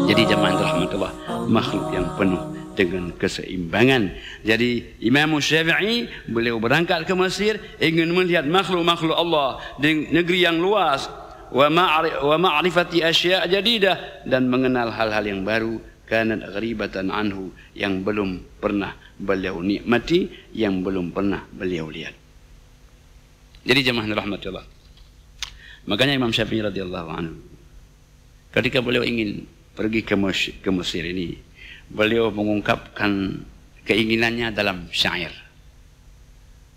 Jadi jemaah rahmatullah, makhluk yang penuh dengan keseimbangan. Jadi Imam Syafi'i beliau berangkat ke Mesir ingin melihat makhluk-makhluk Allah di negeri yang luas, wa ma'rifati asya' jadidah, dan mengenal hal-hal yang baru, kanat gharibatan anhu, yang belum pernah beliau nikmati, yang belum pernah beliau lihat. Jadi jemaah rahmatullah, makanya Imam Syafi'i radhiyallahu anhu ketika beliau ingin pergi ke Mesir ini, beliau mengungkapkan keinginannya dalam syair.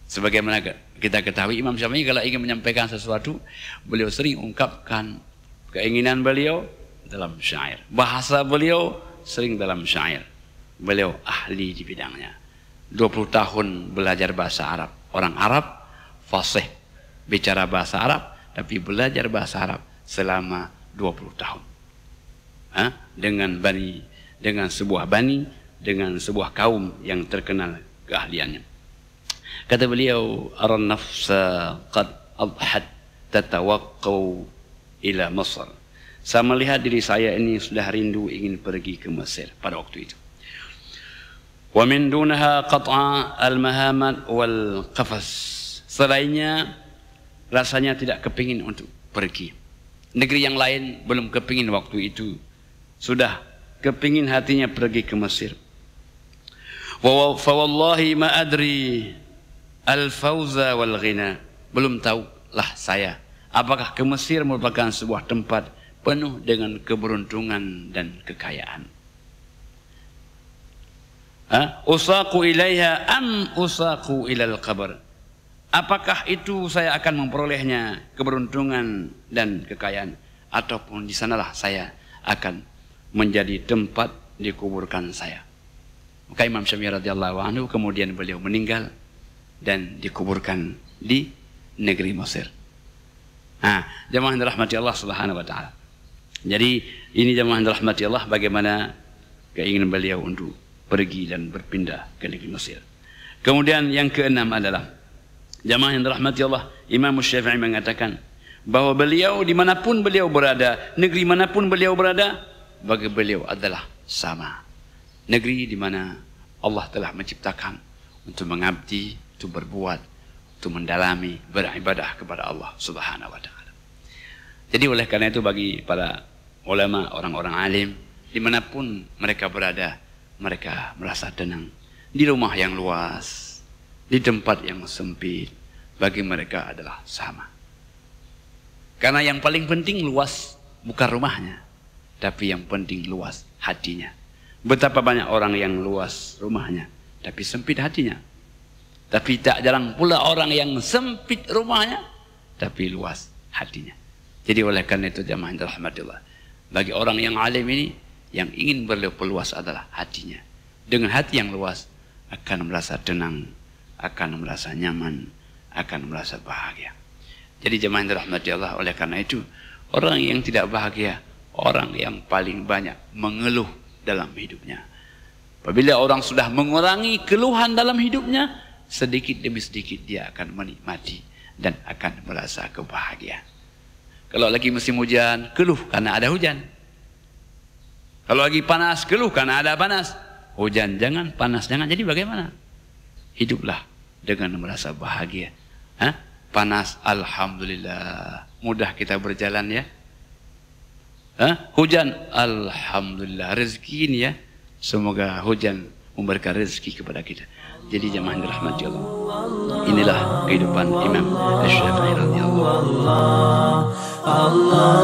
Sebagaimana kita ketahui, Imam Syafi'i kalau ingin menyampaikan sesuatu, beliau sering ungkapkan keinginan beliau dalam syair. Bahasa beliau sering dalam syair. Beliau ahli di bidangnya. 20 tahun belajar bahasa Arab. Orang Arab fasih bicara bahasa Arab, tapi belajar bahasa Arab selama 20 tahun. Dengan sebuah kaum yang terkenal keahliannya. Kata beliau, aran nafsa qad adhat tatawaqqau ila Masr. Saya melihat diri saya ini sudah rindu ingin pergi ke Mesir pada waktu itu. Wa min dunaha qat'a al-mahamat wal qafas. Selainnya rasanya tidak kepingin untuk pergi. Negeri yang lain belum kepingin waktu itu, sudah kepingin hatinya pergi ke Mesir. Fa wallahi ma adri al-fawza wal ghina. Belum tahulah saya apakah ke Mesir merupakan sebuah tempat penuh dengan keberuntungan dan kekayaan. Usaqu ilaiha am usaqu ilal qabr. Apakah itu saya akan memperolehnya keberuntungan dan kekayaan, ataupun di sanalah saya akan menjadi tempat dikuburkan saya. Maka Imam Syafi'i radhiyallahu anhu kemudian beliau meninggal dan dikuburkan di negeri Mesir. Jemaah yang dirahmati Allah Subhanahu wa taala. Jadi ini jemaah yang dirahmati Allah, bagaimana keinginan beliau untuk pergi dan berpindah ke negeri Mesir. Kemudian yang keenam adalah jemaah yang dirahmati Allah, Imam Syafi'i mengatakan bahwa beliau dimanapun beliau berada, negeri manapun beliau berada, bagi beliau adalah sama. Negeri di mana Allah telah menciptakan untuk mengabdi, untuk berbuat, untuk mendalami, beribadah kepada Allah Subhanahu wa taala. Jadi oleh karena itu bagi para ulama, orang-orang alim, dimanapun mereka berada, mereka merasa tenang. Di rumah yang luas, di tempat yang sempit, bagi mereka adalah sama. Karena yang paling penting luas bukan rumahnya, tapi yang penting luas hatinya. Betapa banyak orang yang luas rumahnya, tapi sempit hatinya. Tapi tak jarang pula orang yang sempit rumahnya, tapi luas hatinya. Jadi oleh karena itu jemaah yang dirahmatillah, bagi orang yang alim ini, yang ingin berluas adalah hatinya. Dengan hati yang luas, akan merasa tenang, akan merasa nyaman, akan merasa bahagia. Jadi jemaah yang dirahmatillah, oleh karena itu, orang yang tidak bahagia, orang yang paling banyak mengeluh dalam hidupnya. Apabila orang sudah mengurangi keluhan dalam hidupnya, sedikit demi sedikit dia akan menikmati dan akan merasa kebahagiaan. Kalau lagi musim hujan, keluh karena ada hujan. Kalau lagi panas, keluh karena ada panas. Hujan jangan, panas jangan. Jadi bagaimana? Hiduplah dengan merasa bahagia. Panas, alhamdulillah, mudah kita berjalan ya. Hujan, alhamdulillah, rezeki ini ya. Semoga hujan memberikan rezeki kepada kita. Jadi jemaah yang dirahmati Allah, inilah kehidupan Imam Syafi'i radhiyallahu anhu.